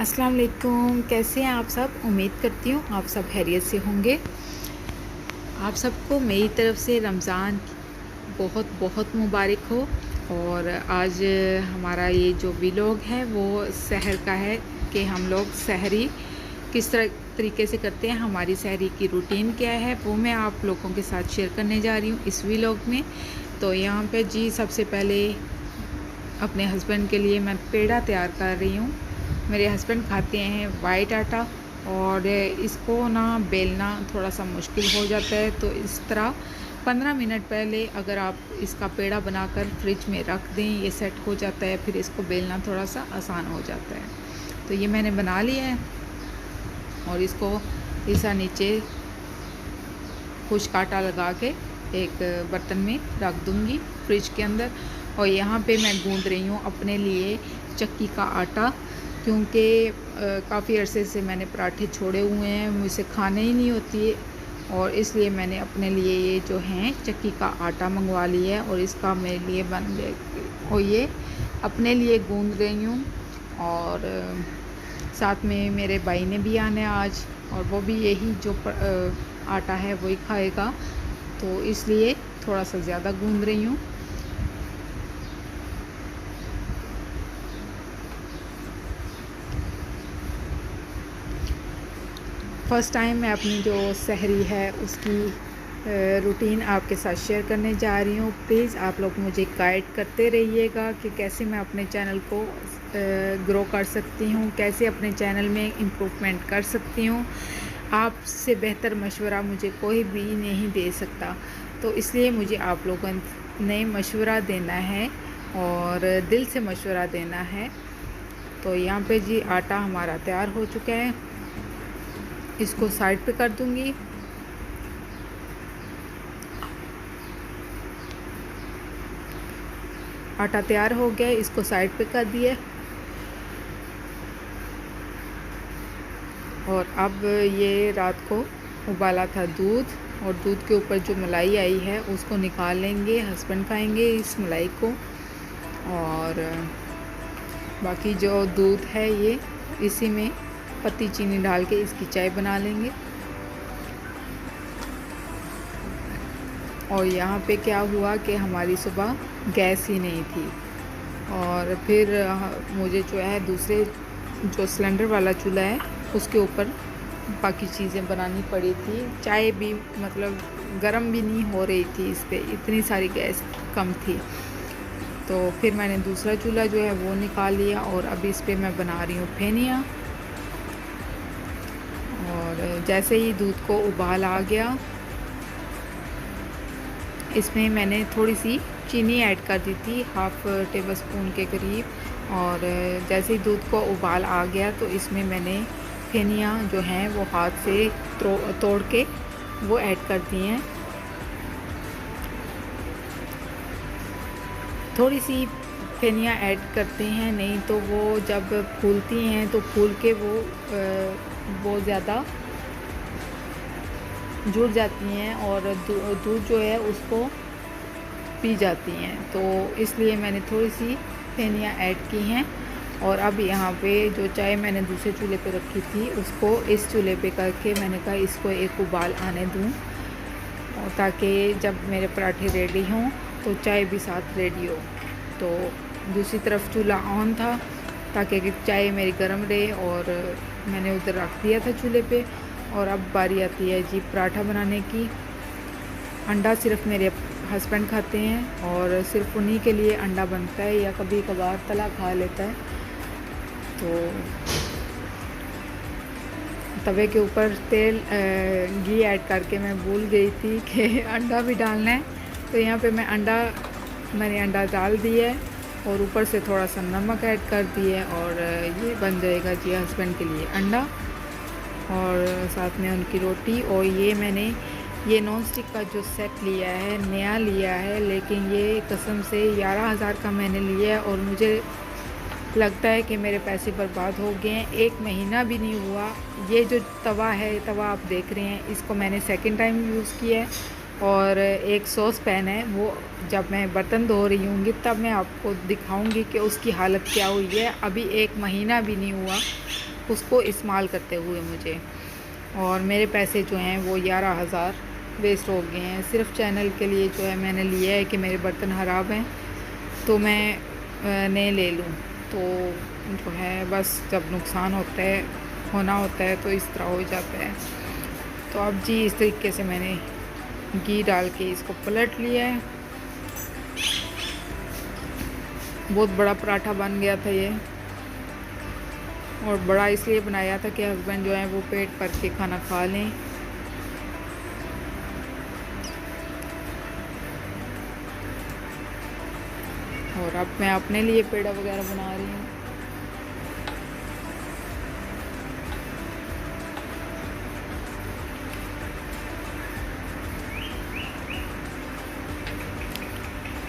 अस्सलाम वालेकुम। कैसे हैं आप सब? उम्मीद करती हूँ आप सब खैरियत से होंगे। आप सबको मेरी तरफ़ से रमज़ान बहुत बहुत मुबारक हो। और आज हमारा ये जो व्लॉग है वो सहर का है कि हम लोग सहरी किस तरीके से करते हैं, हमारी सहरी की रूटीन क्या है वो मैं आप लोगों के साथ शेयर करने जा रही हूँ इस व्लॉग में। तो यहाँ पे जी सबसे पहले अपने हस्बैंड के लिए मैं पेड़ा तैयार कर रही हूँ। मेरे हस्बैंड खाते हैं वाइट आटा और इसको ना बेलना थोड़ा सा मुश्किल हो जाता है, तो इस तरह 15 मिनट पहले अगर आप इसका पेड़ा बनाकर फ्रिज में रख दें ये सेट हो जाता है, फिर इसको बेलना थोड़ा सा आसान हो जाता है। तो ये मैंने बना लिया है और इसको ऐसा नीचे खुश्क आटा लगा के एक बर्तन में रख दूँगी फ्रिज के अंदर। और यहाँ पे मैं गूँध रही हूँ अपने लिए चक्की का आटा, क्योंकि काफ़ी अरसे से मैंने पराठे छोड़े हुए हैं, मुझसे खाने ही नहीं होती है और इसलिए मैंने अपने लिए ये जो हैं चक्की का आटा मंगवा लिया है और इसका मेरे लिए बन गया और ये अपने लिए गूँध रही हूँ। और साथ में मेरे भाई ने भी आना है आज और वो भी यही जो आटा है वही खाएगा, तो इसलिए थोड़ा सा ज़्यादा गूँध रही हूँ। फ़र्स्ट टाइम मैं अपनी जो सहरी है उसकी रूटीन आपके साथ शेयर करने जा रही हूँ। प्लीज़ आप लोग मुझे गाइड करते रहिएगा कि कैसे मैं अपने चैनल को ग्रो कर सकती हूँ, कैसे अपने चैनल में इम्प्रूवमेंट कर सकती हूँ। आपसे बेहतर मशवरा मुझे कोई भी नहीं दे सकता, तो इसलिए मुझे आप लोगों ने मशवरा देना है और दिल से मशवरा देना है। तो यहाँ पे जी आटा हमारा तैयार हो चुका है, इसको साइड पे कर दूँगी। आटा तैयार हो गया, इसको साइड पे कर दिया। और अब ये रात को उबाला था दूध और दूध के ऊपर जो मलाई आई है उसको निकाल लेंगे, हस्बैंड खाएंगे इस मलाई को। और बाकी जो दूध है ये इसी में पत्ती चीनी डाल के इसकी चाय बना लेंगे। और यहाँ पे क्या हुआ कि हमारी सुबह गैस ही नहीं थी और फिर मुझे जो है दूसरे जो सिलेंडर वाला चूल्हा है उसके ऊपर बाकी चीज़ें बनानी पड़ी थी। चाय भी मतलब गर्म भी नहीं हो रही थी, इस पे इतनी सारी गैस कम थी। तो फिर मैंने दूसरा चूल्हा जो है वो निकाल लिया और अभी इस पे मैं बना रही हूँ फेनिया। और जैसे ही दूध को उबाल आ गया इसमें मैंने थोड़ी सी चीनी ऐड कर दी थी, हाफ़ टेबल स्पून के करीब। और जैसे ही दूध को उबाल आ गया तो इसमें मैंने फेनिया जो हैं वो हाथ से तोड़ के वो ऐड कर दी हैं। थोड़ी सी फेनिया ऐड करते हैं, नहीं तो वो जब फूलती हैं तो फूल के वो ज़्यादा जुड़ जाती हैं और दूध जो है उसको पी जाती हैं, तो इसलिए मैंने थोड़ी सी फेनिया ऐड की हैं। और अब यहाँ पे जो चाय मैंने दूसरे चूल्हे पे रखी थी उसको इस चूल्हे पे करके मैंने कहा इसको एक उबाल आने दूँ, और ताकि जब मेरे पराठे रेडी हों तो चाय भी साथ रेडी हो। तो दूसरी तरफ चूल्हा ऑन था ताकि चाय मेरी गर्म रहे और मैंने उधर रख दिया था चूल्हे पे। और अब बारी आती है जी पराठा बनाने की। अंडा सिर्फ मेरे हस्बैंड खाते हैं और सिर्फ उन्हीं के लिए अंडा बनता है, या कभी कभार तला खा लेता है। तो तवे के ऊपर तेल घी ऐड करके मैं भूल गई थी कि अंडा भी डालना है, तो यहाँ पे मैंने अंडा डाल दिया है और ऊपर से थोड़ा सा नमक ऐड कर दिए और ये बन जाएगा जी हस्बैंड के लिए अंडा और साथ में उनकी रोटी। और ये मैंने ये नॉन स्टिक का जो सेट लिया है नया लिया है, लेकिन ये कसम से 11,000 का मैंने लिया है और मुझे लगता है कि मेरे पैसे बर्बाद हो गए हैं। 1 महीना भी नहीं हुआ। ये जो तवा है, तवा आप देख रहे हैं, इसको मैंने सेकंड टाइम यूज़ किया है। और एक सॉस पैन है, वो जब मैं बर्तन धो रही हूँगी तब मैं आपको दिखाऊंगी कि उसकी हालत क्या हुई है। अभी 1 महीना भी नहीं हुआ उसको इस्तेमाल करते हुए मुझे। और मेरे पैसे जो हैं वो 11,000 वेस्ट हो गए हैं सिर्फ चैनल के लिए। जो है मैंने लिया है कि मेरे बर्तन ख़राब हैं तो मैं नए ले लूँ। तो जो है बस जब नुकसान होना होता है तो इस तरह हो जाता है। तो अब जी इस तरीके से मैंने घी डाल के इसको पलट लिया है। बहुत बड़ा पराठा बन गया था ये, और बड़ा इसलिए बनाया था कि हस्बैंड जो है वो पेट भर के खाना खा लें। और अब मैं अपने लिए पेड़ा वगैरह बना रही हूँ।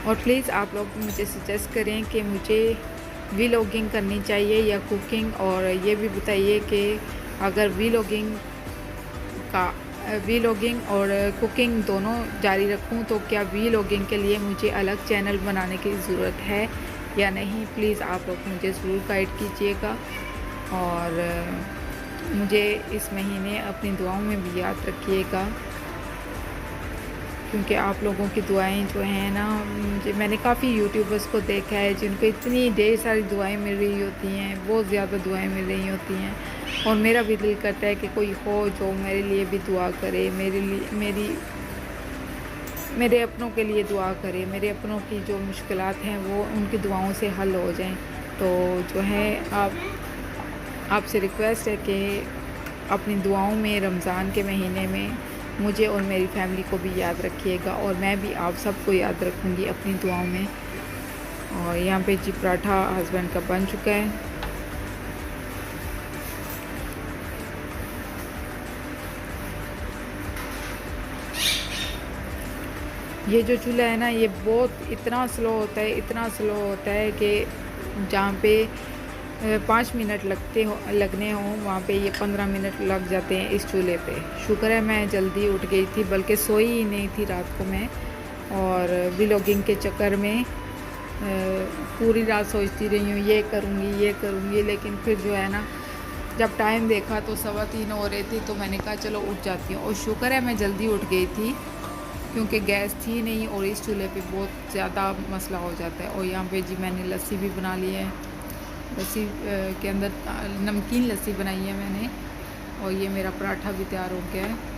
और प्लीज़ आप लोग मुझे सजेस्ट करें कि मुझे व्लॉगिंग करनी चाहिए या कुकिंग, और ये भी बताइए कि अगर व्लॉगिंग और कुकिंग दोनों जारी रखूं तो क्या व्लॉगिंग के लिए मुझे अलग चैनल बनाने की ज़रूरत है या नहीं। प्लीज़ आप लोग मुझे ज़रूर गाइड कीजिएगा, और मुझे इस महीने अपनी दुआओं में भी याद रखिएगा, क्योंकि आप लोगों की दुआएं जो हैं ना, मैंने काफ़ी यूट्यूबर्स को देखा है जिनको इतनी ढेर सारी दुआएं मिल रही होती हैं, बहुत ज़्यादा दुआएं मिल रही होती हैं। और मेरा भी दिल करता है कि कोई हो जो मेरे लिए भी दुआ करे, मेरे अपनों के लिए दुआ करे, मेरे अपनों की जो मुश्किलात हैं वो उनकी दुआओं से हल हो जाएं। तो जो है आपसे रिक्वेस्ट है कि अपनी दुआओं में रमज़ान के महीने में मुझे और मेरी फैमिली को भी याद रखिएगा, और मैं भी आप सबको याद रखूँगी अपनी दुआओं में। और यहाँ पे जी पराठा हस्बैंड का बन चुका है। ये जो चूल्हा है ना, ये इतना स्लो होता है कि जहाँ पे 5 मिनट लगने हों वहाँ पे ये 15 मिनट लग जाते हैं इस चूल्हे पे। शुक्र है मैं जल्दी उठ गई थी, बल्कि सोई ही नहीं थी रात को मैं, और व्लॉगिंग के चक्कर में पूरी रात सोचती रही हूँ ये करूँगी, लेकिन फिर जो है ना जब टाइम देखा तो 3:15 हो रहे थे, तो मैंने कहा चलो उठ जाती हूँ। और शुक्र है मैं जल्दी उठ गई थी, क्योंकि गैस थी नहीं और इस चूल्हे पे बहुत ज़्यादा मसला हो जाता है। और यहाँ पे जी मैंने लस्सी भी बना ली है, लस्सी के अंदर नमकीन लस्सी बनाई है मैंने, और ये मेरा पराठा भी तैयार हो गया है।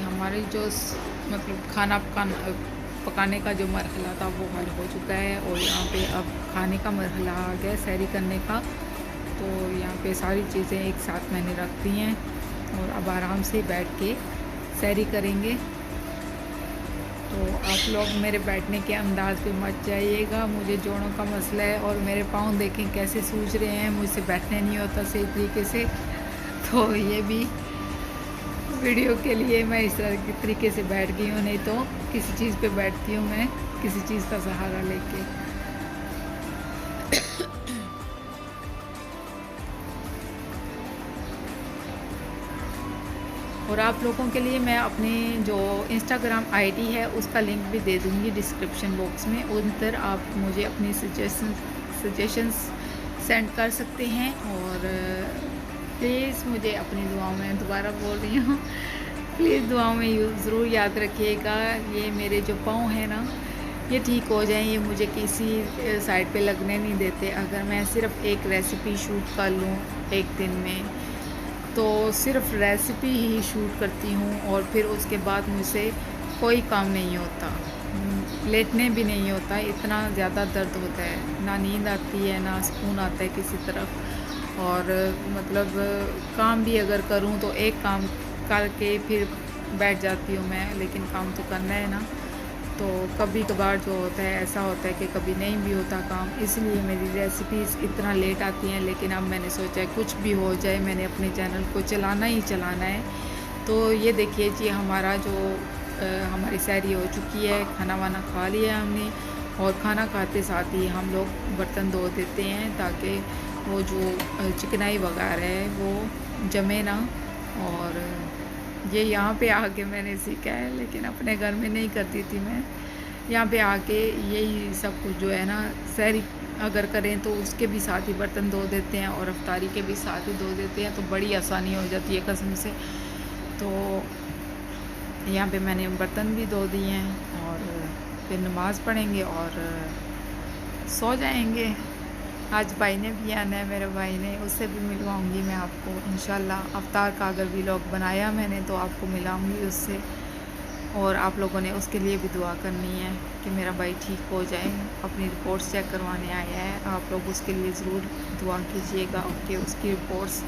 हमारे जो मतलब खाना पकाने का जो मरहला था वो हल हो चुका है, और यहाँ पे अब खाने का मरहला आ गया सहरी करने का। तो यहाँ पे सारी चीज़ें एक साथ मैंने रख दी हैं, और अब आराम से बैठ के सहरी करेंगे। तो आप लोग मेरे बैठने के अंदाज पे मत जाइएगा, मुझे जोड़ों का मसला है, और मेरे पाँव देखें कैसे सूज रहे हैं, मुझसे बैठने नहीं होता सही तरीके से। तो ये भी वीडियो के लिए मैं इस तरह के तरीके से बैठ गई हूँ, नहीं तो किसी चीज़ पे बैठती हूँ मैं किसी चीज़ का सहारा लेके। और आप लोगों के लिए मैं अपनी जो इंस्टाग्राम आईडी है उसका लिंक भी दे दूँगी डिस्क्रिप्शन बॉक्स में, उन पर आप मुझे अपनी सजेशंस सेंड कर सकते हैं। और प्लीज़ मुझे अपनी दुआओं में, दोबारा बोल रही हूँ, प्लीज़ दुआओं में ज़रूर याद रखिएगा। ये मेरे जो पाँव हैं ना ये ठीक हो जाएं, ये मुझे किसी साइड पे लगने नहीं देते। अगर मैं सिर्फ एक रेसिपी शूट कर लूँ एक दिन में, तो सिर्फ रेसिपी ही शूट करती हूँ, और फिर उसके बाद मुझसे कोई काम नहीं होता, लेटने भी नहीं होता, इतना ज़्यादा दर्द होता है, ना नींद आती है ना सुकून आता है किसी तरफ। और मतलब काम भी अगर करूं तो एक काम करके फिर बैठ जाती हूं मैं, लेकिन काम तो करना है ना। तो तो कभी कभार जो होता है ऐसा होता है कि कभी नहीं भी होता काम, इसलिए मेरी रेसिपीज़ इतना लेट आती हैं। लेकिन अब मैंने सोचा है कुछ भी हो जाए, मैंने अपने चैनल को चलाना ही चलाना है। तो ये देखिए जी, हमारा जो हमारी सैरी हो चुकी है, खाना वाना खा लिया हमने, और खाना खाते साथ ही हम लोग बर्तन धो देते हैं ताकि वो जो चिकनाई वगैरह है वो जमे ना। और ये यहाँ पे आके मैंने सीखा है, लेकिन अपने घर में नहीं करती थी मैं। यहाँ पे आके यही सब कुछ जो है ना, सैरी अगर करें तो उसके भी साथ ही बर्तन धो देते हैं और अफ्तारी के भी साथ ही धो देते हैं, तो बड़ी आसानी हो जाती है कसम से। तो यहाँ पे मैंने बर्तन भी धो दिए हैं और फिर नमाज़ पढ़ेंगे और सो जाएंगे। आज भाई ने भी आना है, मेरे भाई ने, उससे भी मिलवाऊंगी मैं आपको इंशाल्लाह। अफ्तार का अगर व्लॉग बनाया मैंने तो आपको मिलाऊंगी उससे, और आप लोगों ने उसके लिए भी दुआ करनी है कि मेरा भाई ठीक हो जाए। अपनी रिपोर्ट्स चेक करवाने आया है, आप लोग उसके लिए ज़रूर दुआ कीजिएगा कि उसकी रिपोर्ट्स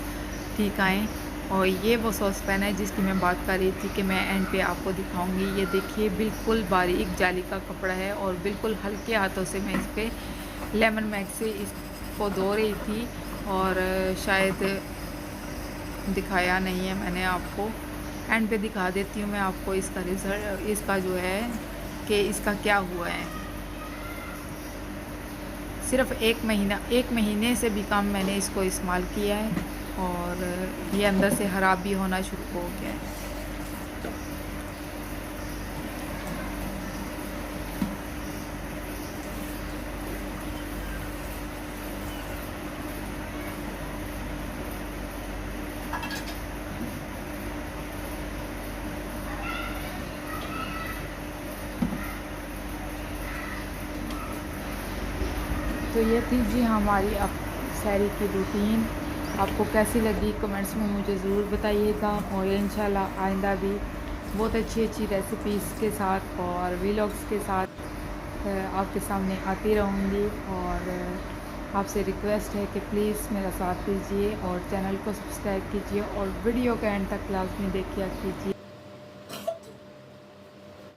ठीक आएँ। और ये वो सॉस पैन है जिसकी मैं बात कर रही थी कि मैं एंड पे आपको दिखाऊंगी। ये देखिए, बिल्कुल बारीक जाली का कपड़ा है और बिल्कुल हल्के हाथों से मैं इस पर लेमन मैग से इसको धो रही थी, और शायद दिखाया नहीं है मैंने आपको। एंड पे दिखा देती हूँ मैं आपको इसका रिज़ल्ट, इसका जो है कि इसका क्या हुआ है। सिर्फ एक महीने से भी कम मैंने इसको इस्तेमाल किया है और ये अंदर से ख़राब भी होना शुरू हो गया है। तो ये थी जी हमारी अब सैरी की रूटीन। आपको कैसी लगी कमेंट्स में मुझे ज़रूर बताइएगा, और इंशाल्लाह आइंदा भी बहुत अच्छी अच्छी रेसिपीज़ के साथ और व्लॉग्स के साथ आपके सामने आती रहूँगी। और आपसे रिक्वेस्ट है कि प्लीज़ मेरा साथ दीजिए और चैनल को सब्सक्राइब कीजिए और वीडियो का एंड तक लाजमी देखिए कीजिए।